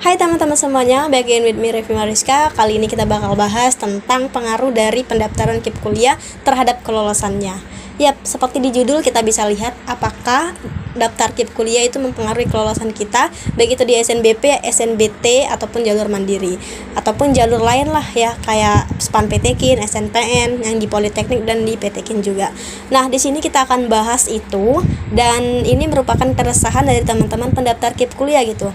Hai teman-teman semuanya, back in with me Revi Mariska. Kali ini kita bakal bahas tentang pengaruh dari pendaftaran KIP kuliah terhadap kelolosannya. Yap, seperti di judul kita bisa lihat apakah daftar KIP kuliah itu mempengaruhi kelolosan kita, baik itu di SNBP, SNBT, ataupun jalur mandiri, ataupun jalur lain lah ya, kayak SPAN PTKIN, SNPN, yang di Politeknik dan di PTKIN juga. Nah, di sini kita akan bahas itu, dan ini merupakan keresahan dari teman-teman pendaftar KIP kuliah gitu.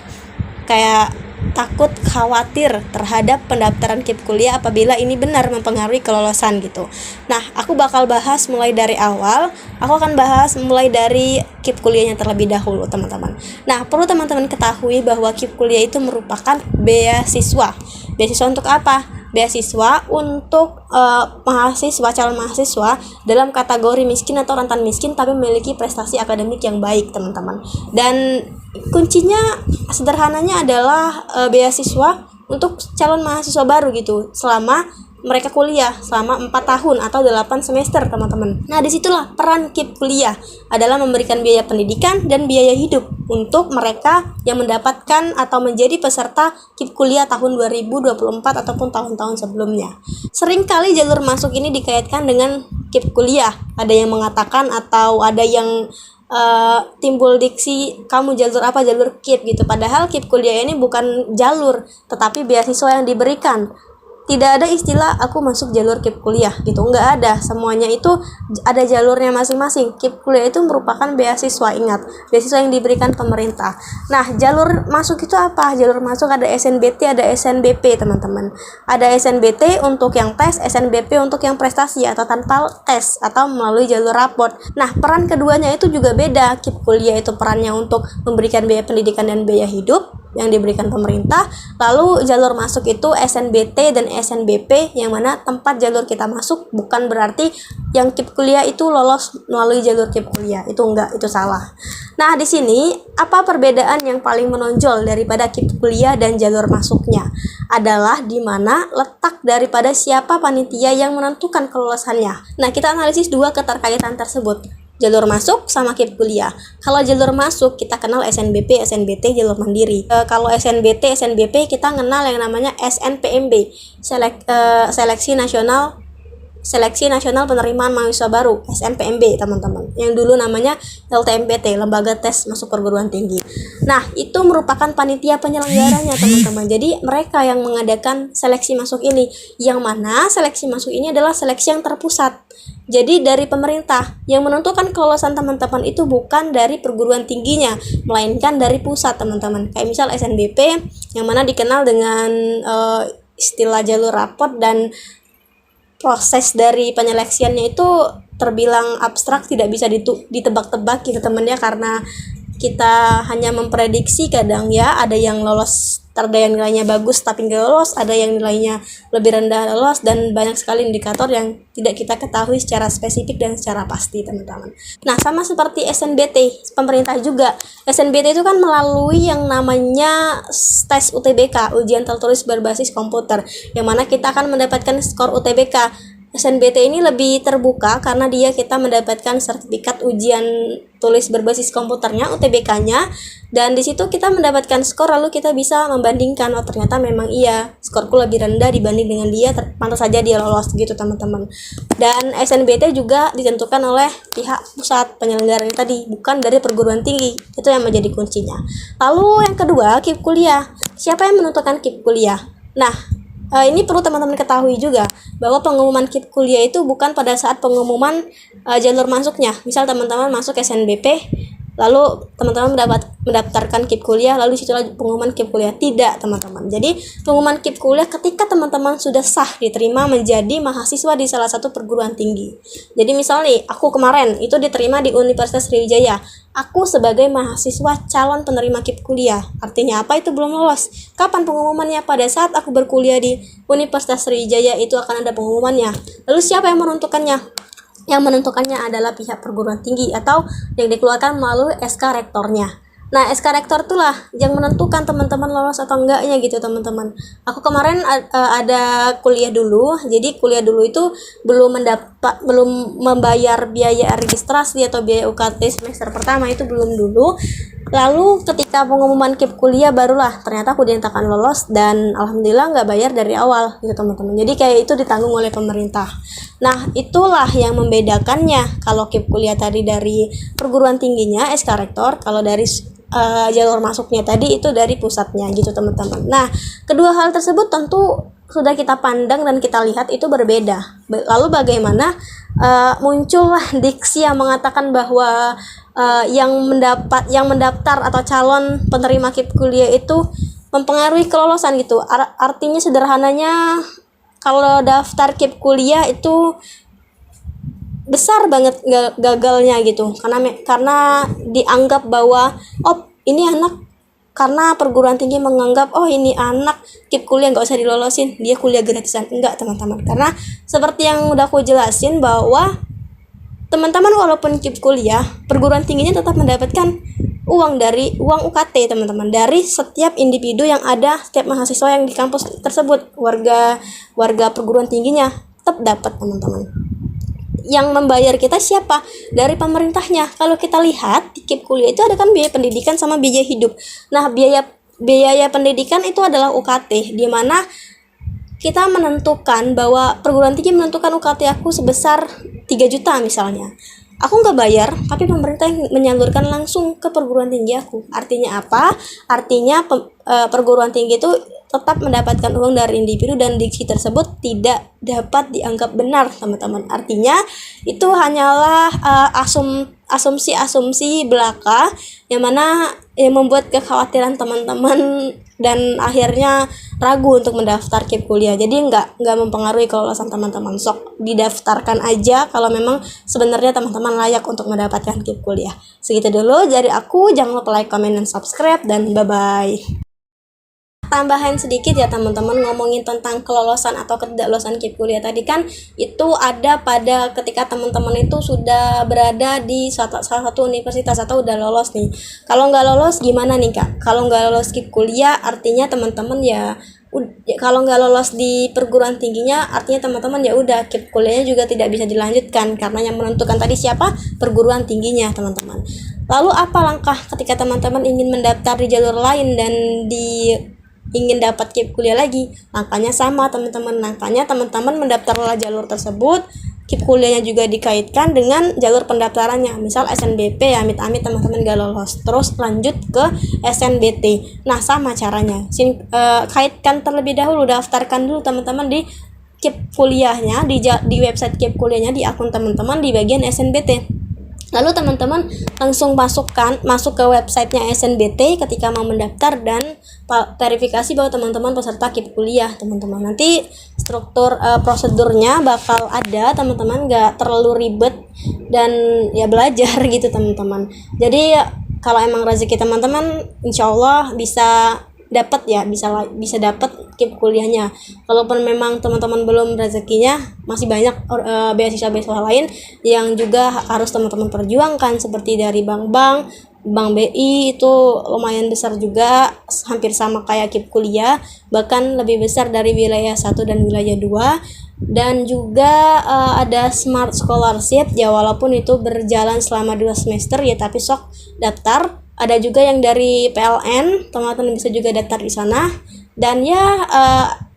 Kayak takut, khawatir terhadap pendaftaran KIP kuliah apabila ini benar mempengaruhi kelolosan gitu. Nah, aku bakal bahas mulai dari awal. Aku akan bahas mulai dari KIP kuliahnya terlebih dahulu, teman-teman. Nah, perlu teman-teman ketahui bahwa KIP kuliah itu merupakan beasiswa. Beasiswa untuk apa? Beasiswa untuk mahasiswa, calon mahasiswa dalam kategori miskin atau rentan miskin tapi memiliki prestasi akademik yang baik, teman-teman. Dan kuncinya sederhananya adalah beasiswa untuk calon mahasiswa baru gitu selama mereka kuliah selama 4 tahun atau 8 semester, teman-teman. Nah, disitulah peran KIP kuliah adalah memberikan biaya pendidikan dan biaya hidup untuk mereka yang mendapatkan atau menjadi peserta KIP kuliah tahun 2024 ataupun tahun-tahun sebelumnya. Seringkali jalur masuk ini dikaitkan dengan KIP kuliah. Ada yang mengatakan atau ada yang timbul diksi, kamu jalur apa, jalur KIP gitu. Padahal KIP kuliah ini bukan jalur, tetapi beasiswa yang diberikan. Tidak ada istilah aku masuk jalur KIP kuliah gitu, nggak ada. Semuanya itu ada jalurnya masing-masing. KIP kuliah itu merupakan beasiswa, ingat, beasiswa yang diberikan pemerintah. Nah, jalur masuk itu apa? Jalur masuk ada SNBT, ada SNBP, teman-teman. Ada SNBT untuk yang tes, SNBP untuk yang prestasi atau tanpa tes atau melalui jalur raport. Nah, peran keduanya itu juga beda. KIP kuliah itu perannya untuk memberikan biaya pendidikan dan biaya hidup yang diberikan pemerintah. Lalu jalur masuk itu SNBT dan SNBP, yang mana tempat jalur kita masuk bukan berarti yang KIP kuliah itu lolos melalui jalur KIP kuliah. Itu enggak, itu salah. Nah, di sini apa perbedaan yang paling menonjol daripada KIP kuliah dan jalur masuknya? Adalah di mana letak daripada siapa panitia yang menentukan kelolosannya. Nah, kita analisis dua keterkaitan tersebut. Jalur masuk sama KIP kuliah. Kalau jalur masuk kita kenal SNBP, SNBT, jalur mandiri. Kalau SNBT, SNBP kita kenal yang namanya SNPMB, Seleksi Nasional Penerimaan Mahasiswa Baru, SNPMB, teman-teman. Yang dulu namanya LTMPT, Lembaga Tes Masuk Perguruan Tinggi. Nah, itu merupakan panitia penyelenggaranya, teman-teman. Jadi mereka yang mengadakan seleksi masuk ini, yang mana seleksi masuk ini adalah seleksi yang terpusat. Jadi dari pemerintah yang menentukan kelolosan teman-teman itu bukan dari perguruan tingginya, melainkan dari pusat, teman-teman. Kayak misal SNBP yang mana dikenal dengan istilah jalur raport, dan proses dari penyeleksiannya itu terbilang abstrak, tidak bisa ditebak-tebak gitu teman ya, karena kita hanya memprediksi. Kadang ya ada yang lolos, ada yang nilainya bagus tapi nggak lolos, ada yang nilainya lebih rendah lolos, dan banyak sekali indikator yang tidak kita ketahui secara spesifik dan secara pasti, teman-teman. Nah, sama seperti SNBT, pemerintah juga. SNBT itu kan melalui yang namanya tes UTBK, ujian tertulis berbasis komputer, yang mana kita akan mendapatkan skor UTBK. SNBT ini lebih terbuka karena kita mendapatkan sertifikat ujian tulis berbasis komputernya, UTBK-nya, dan di situ kita mendapatkan skor, lalu kita bisa membandingkan, oh ternyata memang iya skorku lebih rendah dibanding dengan dia, pantas saja dia lolos gitu, teman-teman. Dan SNBT juga ditentukan oleh pihak pusat penyelenggaranya tadi, bukan dari perguruan tinggi. Itu yang menjadi kuncinya. Lalu yang kedua, KIP kuliah. Siapa yang menentukan KIP kuliah? Nah, ini perlu teman-teman ketahui juga bahwa pengumuman KIP kuliah itu bukan pada saat pengumuman jalur masuknya. Misal teman-teman masuk SNBP, lalu teman-teman mendaftarkan KIP kuliah, lalu situlah pengumuman KIP kuliah. Tidak, teman-teman. Jadi pengumuman KIP kuliah ketika teman-teman sudah sah diterima menjadi mahasiswa di salah satu perguruan tinggi. Jadi misal nih, aku kemarin itu diterima di Universitas Sriwijaya. Aku sebagai mahasiswa calon penerima KIP kuliah. Artinya apa? Itu belum lolos. Kapan pengumumannya? Pada saat aku berkuliah di Universitas Sriwijaya itu akan ada pengumumannya. Lalu siapa yang menentukannya? Yang menentukannya adalah pihak perguruan tinggi atau yang dikeluarkan melalui SK rektornya. Nah, SK rektor itulah yang menentukan teman-teman lolos atau enggaknya gitu, teman-teman. Aku kemarin ada kuliah dulu. Jadi kuliah dulu itu belum membayar biaya registrasi atau biaya UKT semester pertama, itu belum dulu. Lalu ketika pengumuman KIP kuliah barulah ternyata aku dinyatakan lolos, dan alhamdulillah nggak bayar dari awal gitu teman-teman. Jadi kayak itu ditanggung oleh pemerintah. Nah itulah yang membedakannya kalau KIP kuliah tadi dari perguruan tingginya SK Rektor, kalau dari jalur masuknya tadi itu dari pusatnya gitu teman-teman. Nah kedua hal tersebut tentu sudah kita pandang dan kita lihat itu berbeda. Lalu bagaimana muncullah diksi yang mengatakan bahwa yang mendaftar atau calon penerima KIP kuliah itu mempengaruhi kelolosan gitu. Artinya sederhananya kalau daftar KIP kuliah itu besar banget gagalnya gitu, karena dianggap bahwa ini anak, karena perguruan tinggi menganggap ini anak KIP kuliah nggak usah dilolosin, dia kuliah gratisan. Enggak teman-teman, karena seperti yang udah aku jelasin bahwa teman-teman walaupun KIP kuliah, perguruan tingginya tetap mendapatkan uang dari uang UKT teman-teman, dari setiap individu yang ada, setiap mahasiswa yang di kampus tersebut, warga perguruan tingginya tetap dapat teman-teman. Yang membayar kita siapa? Dari pemerintahnya. Kalau kita lihat di KIP kuliah itu ada kan biaya pendidikan sama biaya hidup. Nah biaya pendidikan itu adalah UKT, di mana kita menentukan bahwa perguruan tinggi menentukan UKT aku sebesar 3 juta misalnya. Aku nggak bayar, tapi pemerintah yang menyalurkan langsung ke perguruan tinggi aku. Artinya apa? Artinya perguruan tinggi itu tetap mendapatkan uang dari individu, dan diksi tersebut tidak dapat dianggap benar teman-teman. Artinya itu hanyalah asumsi belaka yang mana membuat kekhawatiran teman-teman dan akhirnya ragu untuk mendaftar KIP kuliah. Jadi nggak mempengaruhi kelolosan teman-teman. Sok didaftarkan aja kalau memang sebenarnya teman-teman layak untuk mendapatkan KIP kuliah. Segitu dulu dari aku. Jangan lupa like, comment, dan subscribe, dan bye-bye. Tambahan sedikit ya teman-teman, ngomongin tentang kelolosan atau ketidaklolosan KIP kuliah tadi kan itu ada pada ketika teman-teman itu sudah berada di salah satu universitas atau udah lolos nih. Kalau nggak lolos gimana nih kak? Kalau nggak lolos KIP kuliah artinya teman-teman kalau nggak lolos di perguruan tingginya artinya teman-teman ya udah KIP kuliahnya juga tidak bisa dilanjutkan, karena yang menentukan tadi siapa? Perguruan tingginya teman-teman. Lalu apa langkah ketika teman-teman ingin mendaftar di jalur lain dan ingin dapat KIP kuliah lagi? Langkahnya sama teman-teman. Langkahnya teman-teman mendaftarlah jalur tersebut, KIP kuliahnya juga dikaitkan dengan jalur pendaftarannya. Misal SNBP, amit-amit teman-teman gak lolos, terus lanjut ke SNBT. Nah sama caranya, kaitkan terlebih dahulu, daftarkan dulu teman-teman di KIP kuliahnya, di website KIP kuliahnya, di akun teman-teman di bagian SNBT. Lalu teman-teman langsung masuk ke websitenya SNBT ketika mau mendaftar, dan verifikasi bahwa teman-teman peserta KIP kuliah teman-teman. Nanti struktur prosedurnya bakal ada teman-teman, gak terlalu ribet dan ya belajar gitu teman-teman. Jadi kalau emang rezeki teman-teman insyaallah bisa dapat ya, bisa dapat KIP kuliahnya. Kalaupun memang teman-teman belum rezekinya, masih banyak beasiswa lain yang juga harus teman-teman perjuangkan, seperti dari Bank BI itu lumayan besar juga, hampir sama kayak KIP kuliah, bahkan lebih besar dari wilayah 1 dan wilayah 2. Dan juga ada Smart Scholarship ya, walaupun itu berjalan selama 2 semester ya, tapi sok daftar. Ada juga yang dari PLN, teman-teman bisa juga daftar di sana. Dan ya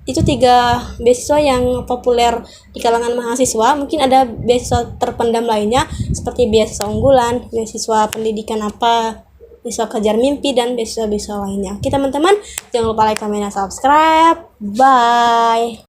itu 3 beasiswa yang populer di kalangan mahasiswa. Mungkin ada beasiswa terpendam lainnya seperti beasiswa unggulan, beasiswa pendidikan beasiswa kejar mimpi, dan beasiswa lainnya. Oke teman-teman, jangan lupa like, comment, dan subscribe. Bye.